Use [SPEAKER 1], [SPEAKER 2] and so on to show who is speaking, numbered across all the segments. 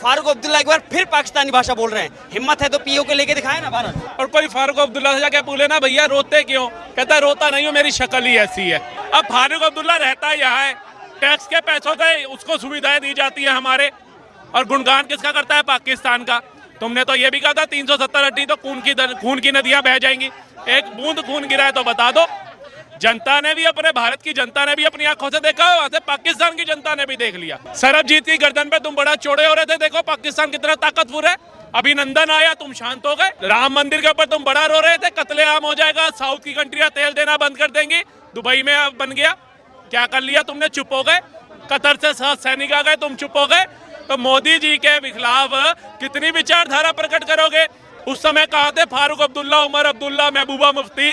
[SPEAKER 1] फारूक अब्दुल्ला एक बार फिर पाकिस्तानी भाषा बोल रहे हैं। हिम्मत है तो पीओ के लेके दिखाए ना भारत।
[SPEAKER 2] और कोई फारूक अब्दुल्ला से जाके पूछे ना भैया रोते क्यों, कहता है रोता नहीं हूँ, मेरी शक्ल ही ऐसी है। अब फारूक अब्दुल्ला रहता यहाँ है, टैक्स के पैसों से उसको सुविधाएं दी जाती है हमारे, और गुणगान किसका करता है? पाकिस्तान का। तुमने तो ये भी कहा था 370 हड्डी तो खून की नदियां बह जाएंगी। एक बूंद खून गिरा है तो बता दो। जनता ने भी, अपने भारत की जनता ने भी अपनी आंखों से देखा, वहां से पाकिस्तान की जनता ने भी देख लिया। सरबजीत की गर्दन पे तुम बड़ा चौड़े हो रहे थे, देखो पाकिस्तान कितना ताकतवर है। अभिनंदन आया, तुम शांत हो गए। राम मंदिर के ऊपर तुम बड़ा रो रहे थे, कत्लेआम हो जाएगा, साउथ की कंट्रियां तेल देना बंद कर देंगी, दुबई में बन गया। क्या कर लिया तुमने? चुप हो गए। कतर से 7 सैनिक आ गए, तुम चुप हो गए। तो मोदी जी के खिलाफ कितनी विचारधारा प्रकट करोगे? उस समय कहा थे फारूक अब्दुल्ला, उमर अब्दुल्ला, महबूबा मुफ्ती,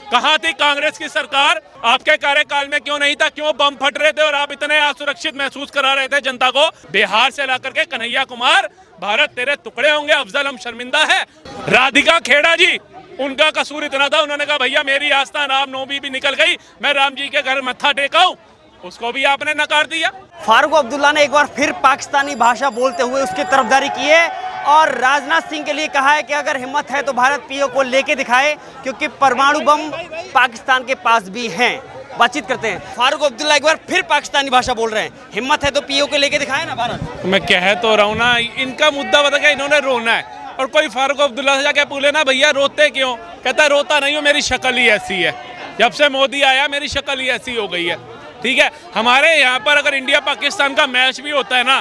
[SPEAKER 2] कहाँ थी कांग्रेस की सरकार? आपके कार्यकाल में क्यों नहीं था? क्यों बम फट रहे थे और आप इतने असुरक्षित महसूस करा रहे थे जनता को? बिहार से ला करके कन्हैया कुमार, भारत तेरे टुकड़े होंगे, अफजल हम शर्मिंदा है। राधिका खेड़ा जी, उनका कसूर इतना था, उन्होंने कहा भैया मेरी आस्था रामनवमी भी निकल गई, मैं राम जी के घर मत्था टेकाऊं, उसको भी आपने नकार दिया।
[SPEAKER 1] फारूक अब्दुल्ला ने एक बार फिर पाकिस्तानी भाषा बोलते हुए उसकी तरफदारी की है और राजनाथ सिंह के लिए कहा है कि अगर हिम्मत है तो भारत पीओ को लेके दिखाए, क्योंकि परमाणु बम पाकिस्तान के पास भी हैं। बातचीत करते हैं। फारूक अब्दुल्ला एक बार फिर पाकिस्तानी भाषा बोल रहे हैं। हिम्मत है तो पीओ के लेके दिखाए ना भारत।
[SPEAKER 2] मैं कह तो रहा हूँ ना, इनका मुद्दा बता के इन्होंने रोना है। और कोई फारूक अब्दुल्ला से जाके पूछे ना भैया रोते क्यों, कहता है रोता नहीं हूँ, मेरी शक्ल ही ऐसी है। जब से मोदी आया मेरी शक्ल ही ऐसी हो गई है। ठीक है, हमारे यहाँ पर अगर इंडिया पाकिस्तान का मैच भी होता है ना,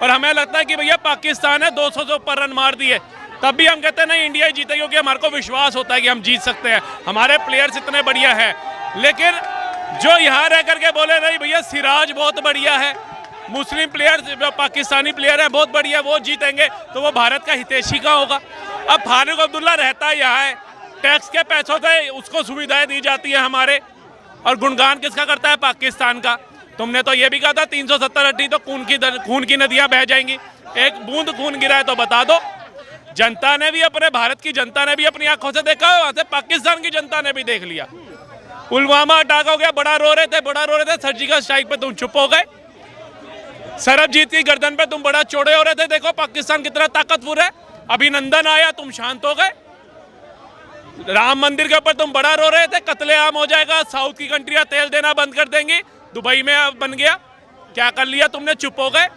[SPEAKER 2] और हमें लगता है कि भैया पाकिस्तान है 200 से ऊपर रन मार दिए, तब भी हम कहते हैं नहीं इंडिया जीते, क्योंकि हमारे को विश्वास होता है कि हम जीत सकते हैं, हमारे प्लेयर्स इतने बढ़िया हैं। लेकिन जो यहाँ रह करके बोले नहीं भैया सिराज बहुत बढ़िया है, मुस्लिम प्लेयर पाकिस्तानी प्लेयर है बहुत बढ़िया, वो जीतेंगे, तो वो भारत का हितैषी का होगा। अब फारूक अब्दुल्ला रहता यहाँ है, टैक्स के पैसों से उसको सुविधाएं दी जाती है हमारे, और गुणगान किसका करता है? पाकिस्तान का। तुमने तो ये भी कहा था 370 हड्डी तो खून की नदियां बह जाएंगी, एक बूंद खून गिरा है तो बता दो। जनता ने भी, अपने भारत की जनता ने भी अपनी आंखों से देखा, वहां से पाकिस्तान की जनता ने भी देख लिया। पुलवामा अटैक हो गया, बड़ा रो रहे थे, सर्जिकल स्ट्राइक पे तुम चुप हो गए। सरबजीत की गर्दन पे तुम बड़ा चौड़े हो रहे थे, देखो पाकिस्तान कितना ताकतवर है। अभिनंदन आया, तुम शांत हो गए। राम मंदिर के ऊपर तुम बड़ा रो रहे थे, कत्लेआम हो जाएगा, साउथ की कंट्रियां तेल देना बंद कर देंगी, दुबई में बन गया। क्या कर लिया तुमने? चुप हो गए।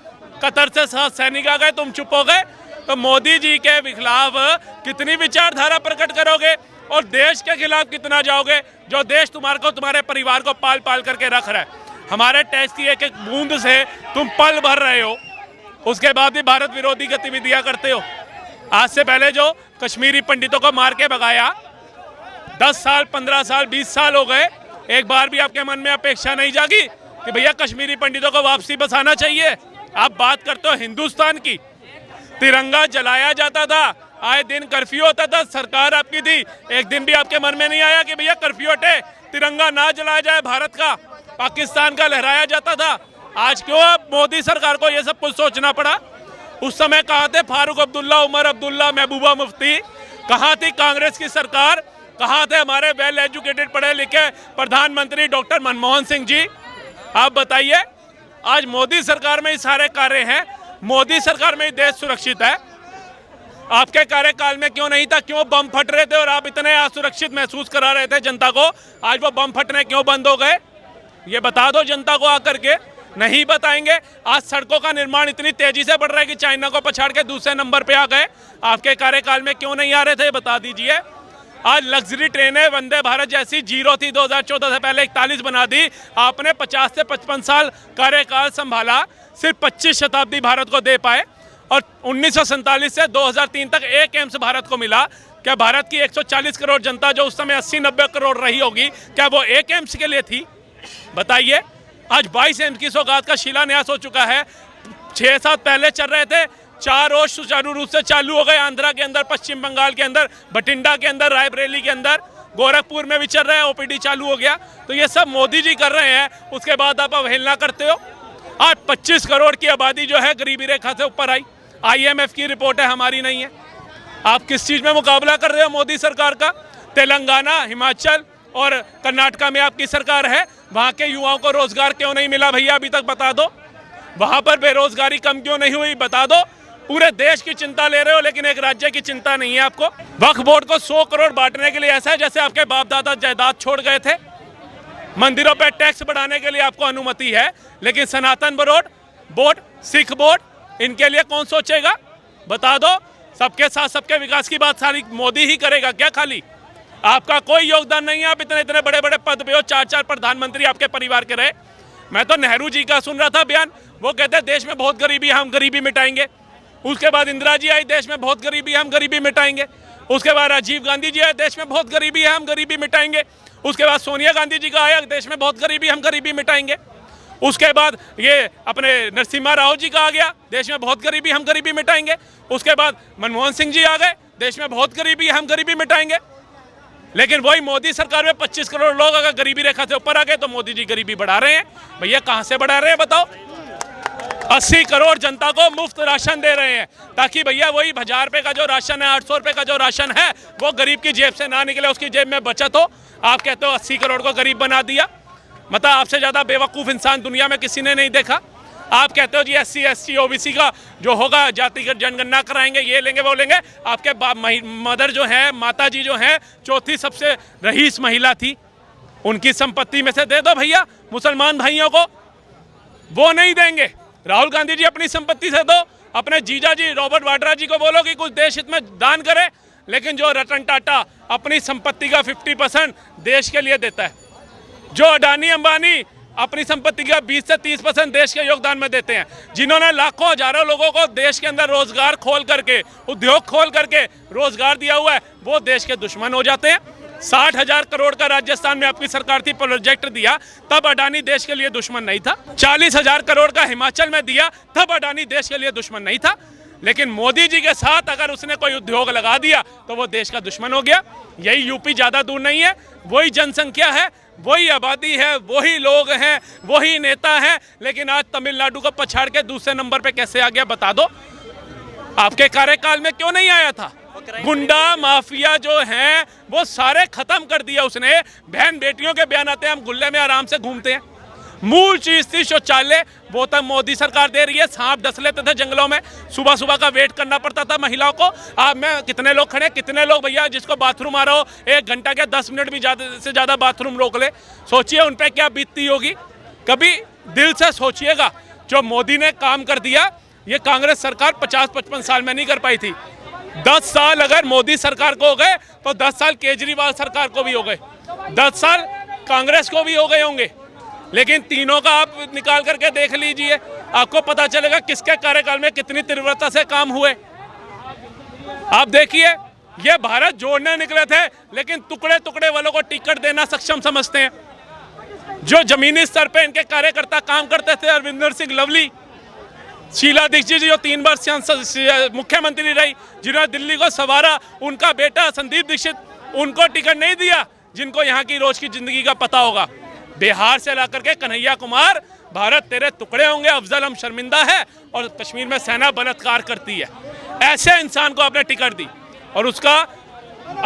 [SPEAKER 2] कतर से 7 सैनिक आ गए, तुम चुप हो गए। तो मोदी जी के खिलाफ कितनी विचारधारा प्रकट करोगे और देश के खिलाफ कितना जाओगे, जो देश तुम्हारे परिवार को पाल पाल करके रख रहा है। हमारे टैक्स की एक एक बूंद से तुम पल भर रहे हो, उसके बाद भी भारत विरोधी गतिविधियां करते हो। आज से पहले जो कश्मीरी पंडितों को मार के भगाया, 10 साल 15 साल 20 साल हो गए, एक बार भी आपके मन में अपेक्षा नहीं जागी कि भैया कश्मीरी पंडितों को वापसी बसाना चाहिए? आप बात करते हो हिंदुस्तान की, तिरंगा जलाया जाता था, आए दिन कर्फ्यू होता था, सरकार आपकी थी, एक दिन भी आपके मन में नहीं आया कि भैया कर्फ्यू हटे, तिरंगा ना जलाया जाए, भारत का पाकिस्तान का लहराया जाता था। आज क्यों मोदी सरकार को ये सब कुछ सोचना पड़ा? उस समय कहा थे फारूक अब्दुल्ला, उमर अब्दुल्ला, महबूबा मुफ्ती, कहाँ थी कांग्रेस की सरकार? कहाँ थे हमारे वेल एजुकेटेड पढ़े लिखे प्रधानमंत्री डॉक्टर मनमोहन सिंह जी? आप बताइए, आज मोदी सरकार में ही सारे कार्य हैं, मोदी सरकार में ही देश सुरक्षित है। आपके कार्यकाल में क्यों नहीं था? क्यों बम फट रहे थे और आप इतने असुरक्षित महसूस करा रहे थे जनता को? आज वो बम फटने क्यों बंद हो गए? ये बता दो जनता को आकर के। नहीं बताएंगे। आज सड़कों का निर्माण इतनी तेजी से बढ़ रहा है कि चाइना को पछाड़ के दूसरे नंबर पे आ गए। आपके कार्यकाल में क्यों नहीं आ रहे थे? बता दीजिए। आज लग्जरी ट्रेनें वंदे भारत जैसी जीरो थी, 2014 से पहले 41 बना दी। आपने 50 से 55 साल कार्यकाल संभाला, सिर्फ 25 शताब्दी भारत को दे पाए, और 1947 से 2003 तक एक एम्स भारत को मिला। क्या भारत की 140 करोड़ जनता जो उस समय 80-90 करोड़ रही होगी, क्या वो एक एम्स के लिए थी? बताइए। आज 22 एम्स की सौगात का शिलान्यास हो चुका है। 6 साल पहले चल रहे थे, 4 रोज सुचारू रूप से चालू हो गए। आंध्रा के अंदर, पश्चिम बंगाल के अंदर, बठिंडा के अंदर, रायबरेली के अंदर, गोरखपुर में भी चल रहे हैं, ओपीडी चालू हो गया। तो ये सब मोदी जी कर रहे हैं, उसके बाद आप अवहेलना करते हो। आज 25 करोड़ की आबादी जो है गरीबी रेखा से ऊपर आई। IMF की रिपोर्ट है, हमारी नहीं है। आप किस चीज़ में मुकाबला कर रहे हो मोदी सरकार का? तेलंगाना, हिमाचल और कर्नाटका में आपकी सरकार है, वहाँ के युवाओं को रोजगार क्यों नहीं मिला भैया? अभी तक बता दो। वहाँ पर बेरोजगारी कम क्यों नहीं हुई? बता दो। पूरे देश की चिंता ले रहे हो लेकिन एक राज्य की चिंता नहीं है आपको। वक्फ बोर्ड को 100 करोड़ बांटने के लिए ऐसा है जैसे आपके बाप दादा जायदाद छोड़ गए थे। मंदिरों पे टैक्स बढ़ाने के लिए आपको अनुमति है, लेकिन सनातन बोर्ड, सिख बोर्ड, इनके लिए कौन सोचेगा? बता दो। सबके साथ सबके विकास की बात सारी मोदी ही करेगा क्या? खाली आपका कोई योगदान नहीं है। आप इतने इतने बड़े बड़े पद पे हो, 4 प्रधानमंत्री आपके परिवार के रहे। मैं तो नेहरू जी का सुन रहा था बयान, वो कहते हैं देश में बहुत गरीबी है, हम गरीबी मिटाएंगे। उसके बाद इंदिरा जी आई, देश में बहुत गरीबी है, हम गरीबी मिटाएंगे। उसके बाद राजीव गांधी जी आए, देश में बहुत गरीबी है, हम गरीबी मिटाएंगे। उसके बाद सोनिया गांधी जी का आया, देश में बहुत गरीबी, हम गरीबी मिटाएंगे। उसके बाद ये अपने नरसिम्हा राव जी का आ गया, देश में बहुत गरीबी, हम गरीबी मिटाएंगे। उसके बाद मनमोहन सिंह जी आ गए, देश में बहुत गरीबी है, हम गरीबी मिटाएंगे। लेकिन वही मोदी सरकार में 25 करोड़ लोग अगर गरीबी रेखा से ऊपर आ गए तो मोदी जी गरीबी बढ़ा रहे हैं। भैया कहां से बढ़ा रहे हैं बताओ? 80 करोड़ जनता को मुफ्त राशन दे रहे हैं ताकि भैया वही 1000 रुपये का जो राशन है, 800 रुपये का जो राशन है, वो गरीब की जेब से ना निकले, उसकी जेब में बचत हो। आप कहते हो 80 करोड़ को गरीब बना दिया। मतलब आपसे ज़्यादा बेवकूफ़ इंसान दुनिया में किसी ने नहीं देखा। आप कहते हो जी SC ST OBC का जो होगा जातिगत जनगणना कराएंगे, ये लेंगे वो लेंगे। आपके मदर जो है, माता जी जो है, चौथी सबसे रईस महिला थी, उनकी संपत्ति में से दे दो भैया मुसलमान भाइयों को, वो नहीं देंगे। राहुल गांधी जी अपनी संपत्ति से दो, अपने जीजा जी रॉबर्ट वाड्रा जी को बोलो कि कुछ देश हित में दान करे। लेकिन जो रतन टाटा अपनी संपत्ति का 50% देश के लिए देता है, जो अडानी अंबानी अपनी संपत्ति का 20 से 30% देश के योगदान में देते हैं, जिन्होंने लाखों हजारों लोगों को देश के अंदर रोजगार खोल करके, उद्योग खोल करके रोजगार दिया हुआ है, वो देश के दुश्मन हो जाते हैं। 60,000 करोड़ का राजस्थान में आपकी सरकार थी प्रोजेक्ट दिया, तब अडानी देश के लिए दुश्मन नहीं था। 40,000 करोड़ का हिमाचल में दिया, तब अडानी देश के लिए दुश्मन नहीं था। लेकिन मोदी जी के साथ अगर उसने कोई उद्योग लगा दिया तो वो देश का दुश्मन हो गया। यही यूपी ज़्यादा दूर नहीं है, वही जनसंख्या है, वही आबादी है, वही लोग हैं, वही नेता हैं। लेकिन आज तमिलनाडु को पछाड़ के दूसरे नंबर पे कैसे आ गया बता दो? आपके कार्यकाल में क्यों नहीं आया था? गुंडा माफिया जो हैं वो सारे खत्म कर दिया उसने। बहन बेटियों के बयान आते हैं, हम गुल्ले में आराम से घूमते हैं। मूल चीज थी शौचालय, वो तब मोदी सरकार दे रही है। सांप डस लेते थे जंगलों में, सुबह सुबह का वेट करना पड़ता था महिलाओं को। आप में कितने लोग खड़े, कितने लोग भैया जिसको बाथरूम आ रहा हो 1 घंटा क्या 10 मिनट भी ज़्यादा से ज़्यादा बाथरूम रोक ले। सोचिए उन पर क्या बीतती होगी। कभी दिल से सोचिएगा, जो मोदी ने काम कर दिया ये कांग्रेस सरकार 50-55 साल में नहीं कर पाई थी। 10 साल अगर मोदी सरकार को हो गए तो 10 साल केजरीवाल सरकार को भी हो गए, 10 साल कांग्रेस को भी हो गए होंगे। लेकिन तीनों का आप निकाल करके देख लीजिए, आपको पता चलेगा किसके कार्यकाल में कितनी तीव्रता से काम हुए। आप देखिए, ये भारत जोड़ने निकले थे लेकिन टुकड़े टुकड़े वालों को टिकट देना सक्षम समझते हैं। जो जमीनी स्तर पे इनके कार्यकर्ता काम करते थे, अरविंदर सिंह लवली, शीला दीक्षित जी जो 3 बार मुख्यमंत्री रही, जिन्होंने दिल्ली को संवारा, उनका बेटा संदीप दीक्षित, उनको टिकट नहीं दिया। जिनको यहाँ की रोज की जिंदगी का पता होगा, बिहार से ला करके कन्हैया कुमार, भारत तेरे टुकड़े होंगे, अफजल हम शर्मिंदा है और कश्मीर में सेना बलात्कार करती है, ऐसे इंसान को आपने टिकट दी। और उसका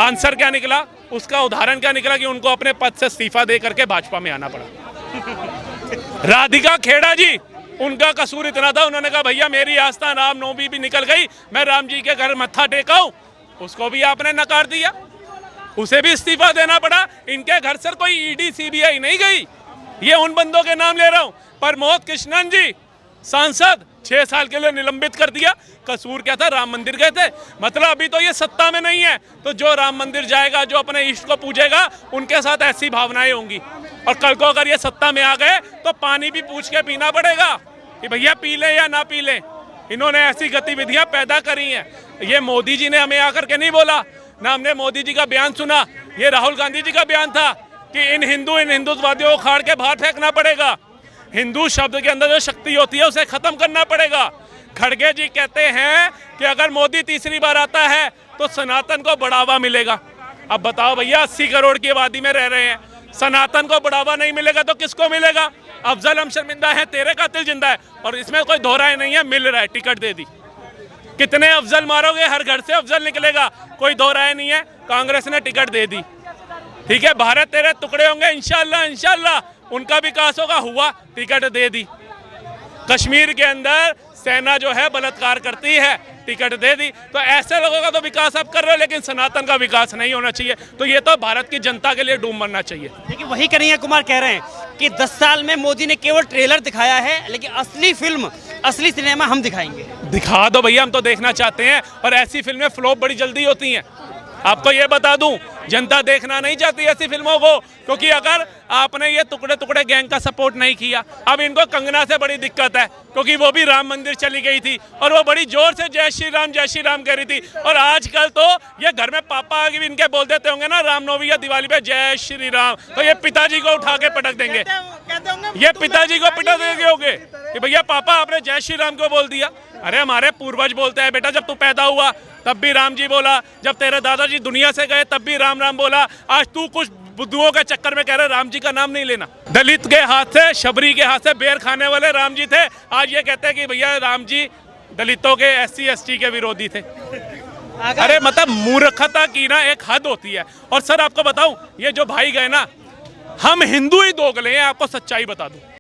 [SPEAKER 2] आंसर क्या निकला, उसका उदाहरण क्या निकला कि उनको अपने पद से इस्तीफा दे करके भाजपा में आना पड़ा। राधिका खेड़ा जी, उनका कसूर इतना था, उन्होंने कहा भैया मेरी आस्था रामनवमी भी निकल गई, मैं राम जी के घर मत्था टेकाऊं, उसको भी आपने नकार दिया, उसे भी इस्तीफा देना पड़ा। इनके घर से कोई ED CBI नहीं गई। ये उन बंदों के नाम ले रहा हूं। प्रमोद कृष्णन जी सांसद 6 साल के लिए निलंबित कर दिया। कसूर क्या था? राम मंदिर गए थे। मतलब अभी तो ये सत्ता में नहीं है, तो जो राम मंदिर जाएगा, जो अपने इष्ट को पूजेगा, उनके साथ ऐसी भावनाएं होंगी। और कल को अगर ये सत्ता में आ गए तो पानी भी पूछ के पीना पड़ेगा कि भैया पी लें या ना पी लें। इन्होंने ऐसी गतिविधियां पैदा करी हैं। ये मोदी जी ने हमें आकर के नहीं बोला, ना हमने मोदी जी का बयान सुना। ये राहुल गांधी जी का बयान था कि इन हिंदुत्ववादियों को खाड़ के बाहर फेंकना पड़ेगा। हिंदू शब्द के अंदर जो शक्ति होती है उसे खत्म करना पड़ेगा। खड़गे जी कहते हैं कि अगर मोदी तीसरी बार आता है तो सनातन को बढ़ावा मिलेगा। अब बताओ भैया, 80 करोड़ की आबादी में रह रहे हैं, सनातन को बढ़ावा नहीं मिलेगा तो किसको मिलेगा? अफजल हम शर्मिंदा है, तेरे कातिल जिंदा है। और इसमें कोई दोहराए नहीं है, मिल रहा है, टिकट दे दी। कितने अफजल मारोगे, हर घर से अफजल निकलेगा, कोई दो राय नहीं है। कांग्रेस ने टिकट दे दी, ठीक है, भारत तेरे टुकड़े होंगे, इंशाल्लाह उनका विकास होगा, हुआ, टिकट दे दी। कश्मीर के अंदर सेना जो है बलात्कार करती है, टिकट दे दी। तो ऐसे लोगों का तो विकास आप कर रहे हो, लेकिन सनातन का विकास नहीं होना चाहिए। तो ये तो भारत की जनता के लिए डूब मरना चाहिए।
[SPEAKER 1] लेकिन वही कन्हैया कुमार कह रहे हैं कि 10 साल में मोदी ने केवल ट्रेलर दिखाया है, लेकिन असली फिल्म, असली सिनेमा हम दिखाएंगे।
[SPEAKER 2] दिखा दो भैया, हम तो देखना चाहते हैं। और ऐसी फिल्में फ्लॉप बड़ी जल्दी होती हैं, आपको ये बता दूं। जनता देखना नहीं चाहती ऐसी फिल्मों को, क्योंकि अगर आपने ये टुकड़े टुकड़े गैंग का सपोर्ट नहीं किया, अब इनको कंगना से बड़ी दिक्कत है, क्योंकि वो भी राम मंदिर चली गई थी और वो बड़ी जोर से जय श्री राम कह रही थी। और आजकल तो ये घर में पापा आगे भी इनके बोल देते होंगे ना रामनवमी या दिवाली पे जय श्री राम, तो ये पिताजी को उठा के पटक देंगे। ये पिताजी को पटक देंगे होंगे कि भैया पापा आपने जय श्री राम क्यों बोल दिया। अरे हमारे पूर्वज बोलते हैं बेटा, जब तू पैदा हुआ तब भी राम जी बोला, जब तेरे दादाजी दुनिया से गए तब भी राम राम बोला। आज तू कुछ बुद्धुओं के चक्कर में कह रहे राम जी का नाम नहीं लेना। दलित के हाथ से, शबरी के हाथ से बेर खाने वाले राम जी थे, आज ये कहते हैं कि भैया राम जी दलितों के SC ST के विरोधी थे। अरे मतलब मूर्खता की ना एक हद होती है। और सर आपको बताऊं, ये जो भाई गए ना, हम हिंदू ही दोगले हैं, आपको सच्चाई बता दूं।